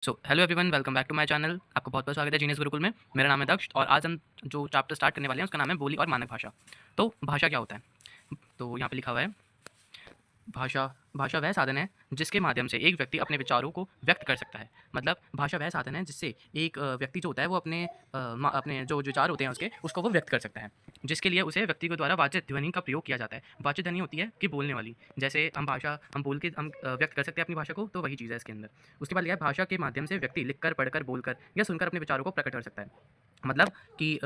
Hello everyone, welcome back to my channel. आपका बहुत बहुत स्वागत है जीनियस गुरुकुल में। मेरा नाम है दक्ष और आज हम जो चैप्टर स्टार्ट करने वाले हैं उसका नाम है बोली और मानक भाषा। तो भाषा क्या होता है? तो यहाँ पे लिखा हुआ है, भाषा भाषा वह साधन है जिसके माध्यम से एक व्यक्ति अपने विचारों को व्यक्त कर सकता है। मतलब भाषा वह साधन है जिससे एक व्यक्ति जो होता है वो अपने जो विचार होते हैं उसको वो व्यक्त कर सकता है, जिसके लिए उसे व्यक्ति के द्वारा वाचिक ध्वनि का प्रयोग किया जाता है। वाचिक ध्वनि होती है कि बोलने वाली, जैसे हम बोल के हम व्यक्त कर सकते हैं अपनी भाषा को, तो वही चीज़ है इसके अंदर। उसके बाद लिखा है, भाषा के माध्यम से व्यक्ति लिखकर, पढ़कर, बोलकर या सुनकर अपने विचारों को प्रकट कर सकता है। मतलब कि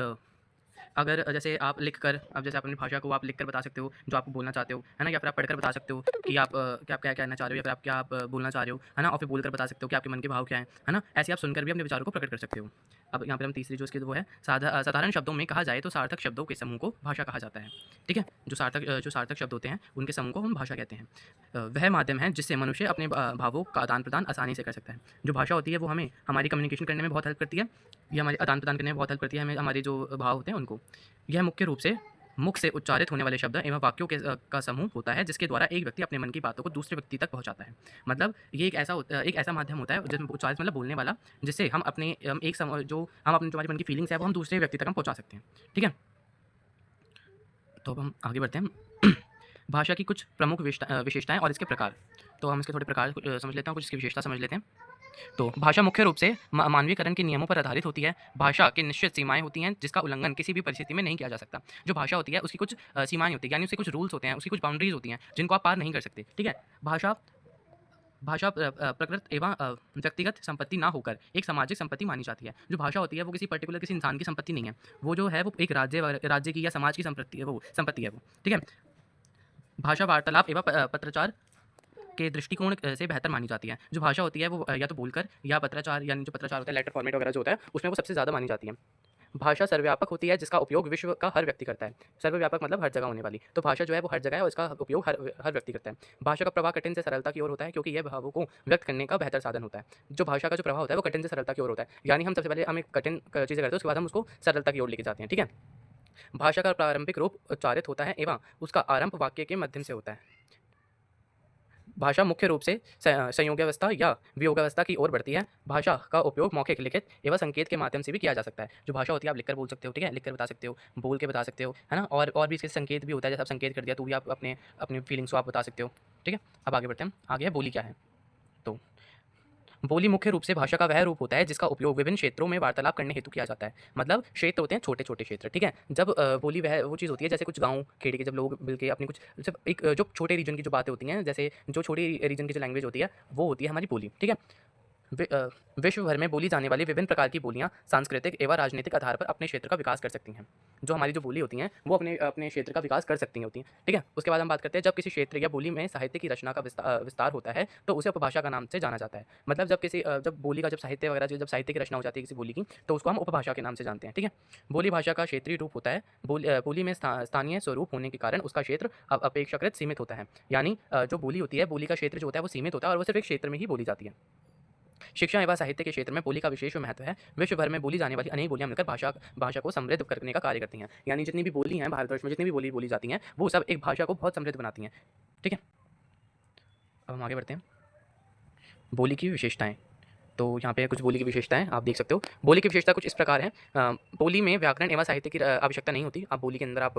अगर जैसे आप लिख कर, अब जैसे अपनी भाषा को आप लिख कर बता सकते हो जो आप बोलना चाहते हो, है ना? या फिर आप पढ़कर बता सकते हो कि आप क्या कहना चाह रहे हो, या फिर आप बोलना चाह रहे हो, है ना? और फिर बोलकर बता सकते हो कि आपके मन के भाव क्या हैं, है ना? ऐसे आप सुनकर भी अपने विचारों को प्रकट कर सकते हो। अब यहाँ पर हम तीसरी जो इसकी वो है, साधारण शब्दों में कहा जाए तो सार्थक शब्दों के समूह को भाषा कहा जाता है। ठीक है? जो सार्थक शब्द होते हैं उनके समूह को हम भाषा कहते हैं। वह माध्यम है जिससे मनुष्य अपने भावों का आदान प्रदान आसानी से कर सकता है। जो भाषा होती है वो हमें हमारी कम्युनिकेशन करने में बहुत हेल्प करती है, ये हमारे आदान प्रदान करने में बहुत हेल्प करती है, हमें हमारे जो भाव होते हैं उनको। यह मुख्य रूप से मुख से उच्चारित होने वाले शब्द एवं वाक्यों का समूह होता है जिसके द्वारा एक व्यक्ति अपने मन की बातों को दूसरे व्यक्ति तक पहुंचाता है। मतलब ये एक ऐसा माध्यम होता है जिसमें उच्चारित मतलब बोलने वाला, जिससे हम अपने हम एक सम, जो हम अपने जो हमारे मन की फीलिंग्स है वो हम दूसरे व्यक्ति तक हम पहुंचा सकते हैं। ठीक है? तो अब हम आगे बढ़ते हैं। भाषा की कुछ प्रमुख विशेषताएं और इसके प्रकार। तो हम इसके थोड़े प्रकार समझ लेते हैं, कुछ इसकी विशेषता समझ लेते हैं। तो भाषा मुख्य रूप से मानवीकरण के नियमों पर आधारित होती है। भाषा की निश्चित सीमाएं होती हैं जिसका उल्लंघन किसी भी परिस्थिति में नहीं किया जा सकता। जो भाषा होती है उसकी कुछ सीमाएं होती हैं, यानी उसके कुछ रूल्स होते हैं, उसकी कुछ बाउंड्रीज होती हैं जिनको आप पार नहीं कर सकते। ठीक है? भाषा भाषा प्रकृत एवं व्यक्तिगत संपत्ति ना होकर एक सामाजिक संपत्ति मानी जाती है। जो भाषा होती है वो किसी पर्टिकुलर किसी इंसान की संपत्ति नहीं है, वो जो है वो एक राज्य की या समाज की संपत्ति है वो। ठीक है? भाषा वार्तालाप एवं पत्रचार के दृष्टिकोण से बेहतर मानी जाती है। जो भाषा होती है वो या तो बोलकर या पत्राचार, यानी जो पत्राचार होता है, लेटर फॉर्मेट वगैरह जो होता है, उसमें वो सबसे ज़्यादा मानी जाती है। भाषा सर्वव्यापक होती है जिसका उपयोग विश्व का हर व्यक्ति करता है। सर्वव्यापक मतलब हर जगह होने वाली। तो भाषा जो है वो हर जगह है और इसका उपयोग हर व्यक्ति करता है। भाषा का प्रवाह कठिन से सरलता की ओर होता है क्योंकि यह भावों को व्यक्त करने का बेहतर साधन होता है। जो भाषा का जो प्रवाह होता है वो कठिन से सरलता की ओर होता है। यानी हम सबसे पहले हम एक कठिन चीज़ें करते हैं, उसके बाद हम उसको सरलता की ओर लेके जाते हैं। ठीक है? भाषा का प्रारंभिक रूप उच्चारित होता है एवं उसका आरंभ वाक्य के माध्यम से होता है। भाषा मुख्य रूप से संयोगावस्था या वियोगावस्था की ओर बढ़ती है। भाषा का उपयोग मौखिक, लिखित एवं संकेत के माध्यम से भी किया जा सकता है। जो भाषा होती है आप लिखकर बोल सकते हो, ठीक है? लिखकर बता सकते हो, बोल के बता सकते हो, है ना? और भी इसके संकेत भी होता है, जैसे आप संकेत कर दिया तो भी आप अपने अपनी फीलिंग्स को आप बता सकते हो। ठीक है? अब आगे बढ़ते हैं। आगे है बोली क्या है। तो बोली मुख्य रूप से भाषा का वह रूप होता है जिसका उपयोग विभिन्न क्षेत्रों में वार्तालाप करने हेतु किया जाता है। मतलब क्षेत्र होते हैं छोटे छोटे क्षेत्र। ठीक है? जब बोली वह वो चीज़ होती है, जैसे कुछ गाँव खेड़े के जब लोग मिलके अपनी कुछ जब एक जो छोटे रीजन की जो बातें होती हैं, जैसे जो छोटी रीजन की जो लैंग्वेज होती है वो होती है हमारी बोली। ठीक है? विश्व भर में बोली जाने वाली विभिन्न प्रकार की बोलियाँ सांस्कृतिक एवं राजनीतिक आधार पर अपने क्षेत्र का विकास कर सकती हैं। जो हमारी जो बोली होती हैं वो अपने अपने क्षेत्र का विकास कर सकती होती हैं। ठीक है? उसके बाद हम बात करते हैं, जब किसी क्षेत्र या बोली में साहित्य की रचना का विस्तार होता है तो उसे उपभाषा का नाम से जाना जाता है। मतलब जब बोली का जब साहित्य वगैरह जब साहित्य की रचना हो जाती है किसी बोली की, तो उसको हम उपभाषा के नाम से जानते हैं। ठीक है? बोली भाषा का क्षेत्रीय रूप होता है। बोली में स्थानीय स्वरूप होने के कारण उसका क्षेत्र अपेक्षाकृत सीमित होता है। यानी जो बोली होती है, बोली का क्षेत्र जो होता है वो सीमित होता है और वो सिर्फ एक क्षेत्र में ही बोली जाती है। शिक्षा एवं साहित्य के क्षेत्र में बोली का विशेष महत्व है। विश्व भर में बोली जाने वाली अनेक बोलियां मिलकर भाषा भाषा को समृद्ध करने का कार्य करती हैं। यानी जितनी भी बोली हैं भारतवर्ष में, जितनी भी बोली जाती हैं, वो सब एक भाषा को बहुत समृद्ध बनाती हैं। ठीक है? अब हम आगे बढ़ते हैं। बोली की विशेषताएं। तो यहाँ पे कुछ बोली की विशेषताएं आप देख सकते हो। बोली की विशेषता कुछ इस प्रकार है। बोली में व्याकरण एवं साहित्य की आवश्यकता नहीं होती। आप बोली के अंदर आप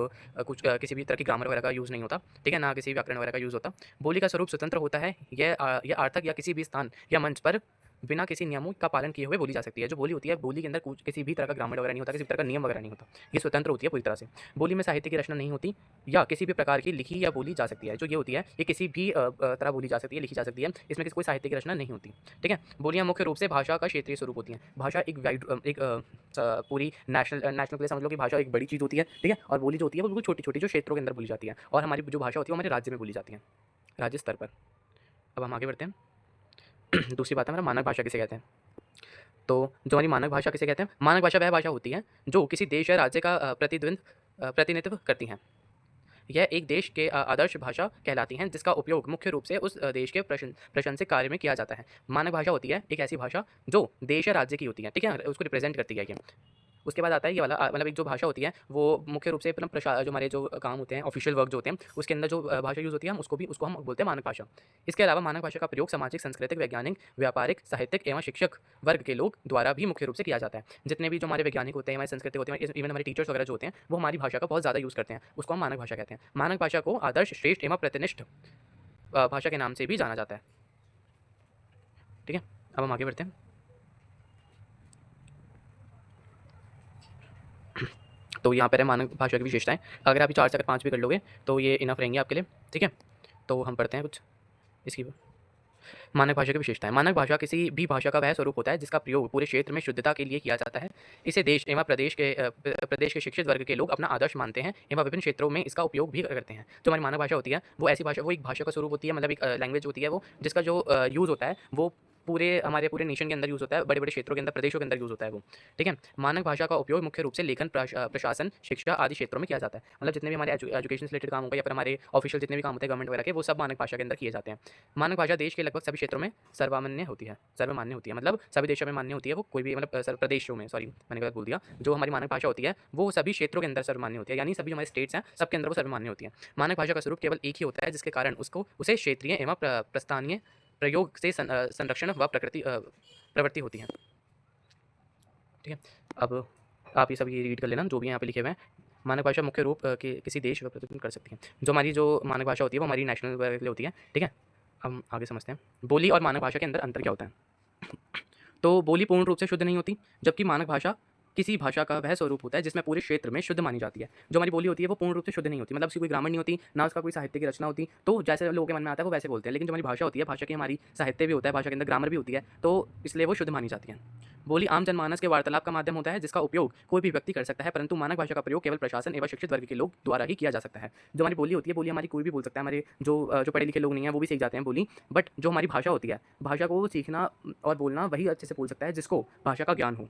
किसी भी तरह की ग्रामर वगैरह का यूज़ नहीं होता। ठीक है? ना किसी व्याकरण वगैरह का यूज़ होता। बोली का स्वरूप स्वतंत्र होता है। यह अर्थक या किसी भी स्थान या मंच पर बिना किसी नियमों का पालन किए हुए बोली जा सकती है। जो बोली होती है, बोली के अंदर कुछ किसी भी तरह का ग्रामर वगैरह नहीं होता, किसी भी तरह का नियम वगैरह नहीं होता। ये स्वतंत्र होती है पूरी तरह से। बोली में साहित्य की रचना नहीं होती या किसी भी प्रकार की लिखी या बोली जा सकती है। जो ये होती है ये किसी भी तरह बोली जा सकती है, लिखी जा सकती है। इसमें किसी कोई साहित्य की रचना नहीं होती। ठीक है? बोलियाँ मुख्य रूप से भाषा का क्षेत्रीय स्वरूप होती हैं। भाषा एक पूरी नेशनल के लिए समझ लो कि भाषा एक बड़ी चीज़ होती है। ठीक है? और बोली जो होती है वो बिल्कुल छोटी-छोटी जो क्षेत्रों के अंदर बोली जाती है, और हमारी जो भाषा होती है वो हमारे राज्य में बोली जाती है, राज्य स्तर पर। अब हम आगे बढ़ते हैं। दूसरी बात है, हमारा मानक भाषा किसे कहते हैं। तो जो हमारी मानक भाषा किसे कहते हैं? मानक भाषा वह भाषा होती है जो किसी देश या राज्य का प्रतिनिधित्व करती हैं। यह एक देश के आदर्श भाषा कहलाती हैं जिसका उपयोग मुख्य रूप से उस देश के प्रशंसिक कार्य में किया जाता है। मानक भाषा होती है एक ऐसी भाषा जो देश या राज्य की होती है। ठीक है? उसको रिप्रेजेंट करती है ये। उसके बाद आता है ये वाला मतलब एक जो भाषा होती है वो मुख्य रूप से मतलब जो हमारे जो काम होते हैं ऑफिशियल वर्क जो होते हैं उसके अंदर जो भाषा यूज़ होती है उसको हम बोलते हैं मानक भाषा। इसके अलावा मानक भाषा का प्रयोग सामाजिक, सांस्कृतिक, वैज्ञानिक, व्यापारिक, साहित्यिक एवं शिक्षक वर्ग के लोग द्वारा भी मुख्य रूप से किया जाता है। जितने भी जो हमारे वैज्ञानिक होते हैं, हमारे संस्कृतिक होते हैं, इवन हमारे टीचर्स वगैरह जो होते हैं वो हमारी भाषा का बहुत ज़्यादा यूज़ करते हैं, उसको हम मानक भाषा कहते हैं। मानक भाषा को आदर्श, श्रेष्ठ एवं प्रतिनिष्ठ भाषा के नाम से भी जाना जाता है। ठीक है, अब हम आगे बढ़ते हैं। तो यहाँ पर है मानक भाषा की विशेषताएं। अगर आप 4 से अगर 5 भी कर लोगे तो ये इनफ रहेंगे आपके लिए। ठीक है, तो हम पढ़ते हैं कुछ इसकी। मानक भाषा की विशेषताएं। मानक भाषा किसी भी भाषा का वह स्वरूप होता है जिसका प्रयोग पूरे क्षेत्र में शुद्धता के लिए किया जाता है। इसे देश एवं प्रदेश के शिक्षित वर्ग के लोग अपना आदर्श मानते हैं एवं विभिन्न क्षेत्रों में इसका उपयोग भी करते हैं। जो हमारी मानक भाषा होती है वो ऐसी भाषा, वो एक भाषा का स्वरूप होती है, मतलब एक लैंग्वेज होती है वो, जिसका जो यूज़ होता है वो हमारे पूरे नेशन के अंदर यूज़ होता है, बड़े बड़े क्षेत्रों के अंदर, प्रदेशों के अंदर यूज़ होता है वो। ठीक है, मानक भाषा का उपयोग मुख्य रूप से लेखन, प्रशासन, शिक्षा आदि क्षेत्रों में किया जाता है। मतलब जितने भी हमारे एजुकेशन से रिलेटेड काम होगा या फिर हमारे ऑफिशियल जितने भी काम होते हैं गवर्नमेंट वगैरह के, वो सब मानक भाषा के अंदर किए जाते हैं। मानक भाषा देश के लगभग सभी क्षेत्रों में सर्वमान्य होती है, सर्वमान्य होती है, मतलब सभी देशों में मान्य होती है वो। कोई भी मतलब प्रदेशों में, सॉरी मैंने गलत बोल दिया, जो हमारी मानक भाषा होती है वो सभी क्षेत्रों के अंदर सर्वमान्य होती है, यानी सभी हमारे स्टेट्स हैं सबके अंदर वो सर्वमान्य होती है। मानक भाषा का स्वरूप केवल एक ही होता है जिसके कारण उसे क्षेत्रीय एवं प्रस्थानीय प्रयोग से संरक्षण व प्रवृत्ति होती है। ठीक है, अब आप ये सब ये रीड कर लेना जो भी यहाँ पे लिखे हुए हैं। मानक भाषा मुख्य रूप के किसी देश व प्रतिनिधित्व कर सकती है। जो हमारी जो मानक भाषा होती है वो हमारी नेशनल के लिए होती है। ठीक है, हम आगे समझते हैं बोली और मानक भाषा के अंदर अंतर क्या होता है। तो बोली पूर्ण रूप से शुद्ध नहीं होती, जबकि मानक भाषा किसी भाषा का वह स्वरूप होता है जिसमें पूरे क्षेत्र में शुद्ध मानी जाती है। जो हमारी बोली होती है वो पूर्ण रूप से शुद्ध नहीं होती, मतलब उसकी कोई ग्रामर नहीं होती, ना उसका कोई साहित्य की रचना होती, तो जैसे लोगों के मन में आता है वो वैसे बोलते हैं। लेकिन जो हमारी भाषा होती है, भाषा की हमारी साहित्य भी होता है, भाषा के अंदर ग्रामर भी होती है, तो इसलिए वो शुद्ध मानी जाती है। बोली आम जनमानस के वार्तालाप का माध्यम होता है जिसका उपयोग कोई भी व्यक्ति कर सकता है, परंतु मानक भाषा का प्रयोग केवल प्रशासन एवं शिक्षित वर्ग के लोग द्वारा ही किया जा सकता है। जो हमारी बोली होती है, बोली हमारी कोई भी बोल सकता है, हमारे जो पढ़े लिखे लोग नहीं है वो भी सीख जाते हैं बोली, बट जो हमारी भाषा होती है, भाषा को सीखना और बोलना वही अच्छे से बोल सकता है जिसको भाषा का ज्ञान हो।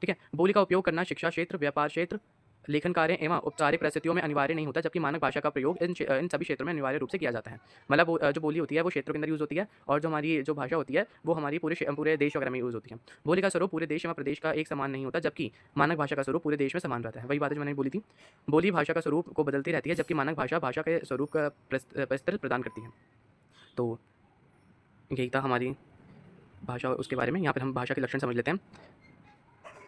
ठीक है, बोली का उपयोग करना शिक्षा क्षेत्र, व्यापार क्षेत्र, लेखन कार्य एवं औपचारिक परिस्थितियों में अनिवार्य नहीं होता, जबकि मानक भाषा का प्रयोग इन सभी क्षेत्रों में अनिवार्य रूप से किया जाता है। मतलब जो बोली होती है वो क्षेत्रों के अंदर यूज़ होती है, और जो हमारी जो भाषा होती है वो हमारी पूरे देश वगैरह में यूज़ होती है। बोली का स्वरूप पूरे देश एवं प्रदेश का एक समान नहीं होता, जबकि मानक भाषा का स्वरूप पूरे देश में समान रहता है। वही बात है जो मैंने बोली थी, बोली भाषा का स्वरूप को बदलती रहती है, जबकि मानक भाषा भाषा के स्वरूप का प्रस्तर प्रदान करती है। तो यही था हमारी भाषा उसके बारे में। यहाँ पर हम भाषा के लक्षण समझ लेते हैं।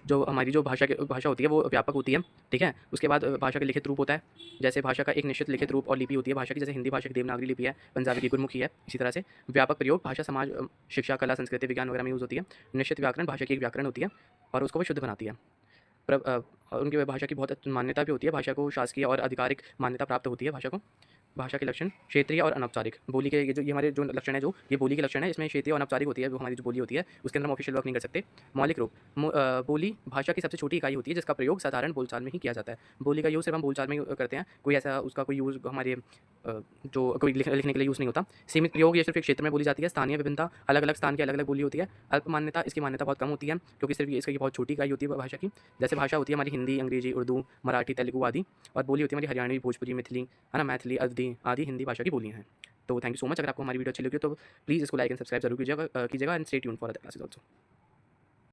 जो हमारी जो भाषा होती है वो व्यापक होती है। ठीक है, उसके बाद भाषा का लिखित रूप होता है, जैसे भाषा का एक निश्चित लिखित रूप और लिपि होती है भाषा की, जैसे हिंदी भाषा की देवनागरी लिपि है, पंजाबी की गुरमुखी है। इसी तरह से व्यापक प्रयोग भाषा समाज, शिक्षा, कला, संस्कृति, विज्ञान वगैरह में यूज़ होती है। निश्चित व्याकरण भाषा की एक व्याकरण होती है और उसको वो शुद्ध बनाती है। और उनकी भाषा की बहुत मान्यता भी होती है, भाषा को शासकीय और आधिकारिक मान्यता प्राप्त होती है भाषा को। भाषा के लक्षण क्षेत्रीय और अनौपचारिक। बोली के ये हमारे जो लक्षण है, जो ये बोली के लक्षण है, इसमें क्षेत्रीय और अनौपचारिक होती है। जो हमारी जो बोली होती है उसके अंदर हम ऑफिशियल वर्क नहीं कर सकते। मौलिक रूप, बोली भाषा की सबसे छोटी इकाई होती है जिसका प्रयोग साधारण बोलचाल में ही किया जाता है। बोली का यूज़ सिर्फ हम बोलचाल में करते हैं, कोई ऐसा उसका कोई यूज़ हमारे जो कोई लिखने के लिए यूज़ नहीं होता। सीमित प्रयोग, ये सिर्फ एक क्षेत्र में बोली जाती है। स्थानीय विभिन्नता, अलग अलग स्थान की अलग अलग बोली होती है। अल्प मान्यता, इसकी मान्यता बहुत कम होती है क्योंकि सिर्फ इसकी बहुत छोटी इकाई होती है भाषा की। जैसे भाषा होती है हमारी हिंदी, अंग्रेजी, उर्दू, मराठी, तेलुगु आदि, और बोली होती है हमारी हरियाणवी, भोजपुरी, मैथिली, है ना, मैथिली, अवधी आदि हिंदी भाषा की बोलियाँ हैं। तो थैंक यू सो मच। अगर आपको हमारी वीडियो अच्छी लगी तो प्लीज़ इसको लाइक एंड सब्सक्राइब जरूर कीजिएगा and stay tuned for other classes also.